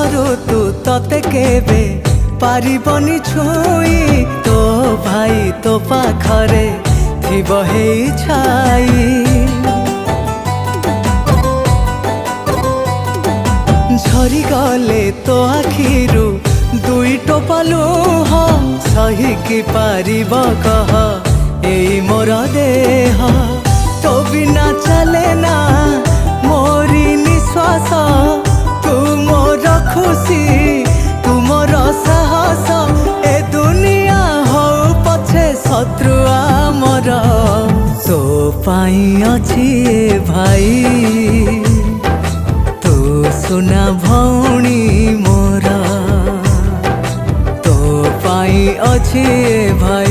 ପାଖରୁ ତୁ ତତେ କେବେ ପାରିବନି ଛୁଇଁ। ତୋ ଭାଇ ତୋ ପାଖରେ ଥିବ ହେଇ ଛାଇ। ଝରିଗଲେ ତୋ ଆଖିରୁ ଦୁଇ ଟୋପା ଲୁହ ସହିକି ପାରିବ କହ ଏଇ ମୋର ଦେହ। ତୋ ବିନା ଚାଲେ ନା ମୋରି ନିଶ୍ୱାସ। ତୁ ମୋର ଖୁସି ତୁ ମୋର ସାହସ। ଏ ଦୁନିଆ ହଉ ପଛେ ଶତ୍ରୁ ଆମର ତୋ ପାଇଁ ଅଛି ଏ ଭାଇ। ତୁ ସୁନା ଭଉଣୀ ମୋର ତୋ ପାଇଁ ଅଛି ଏ ଭାଇ।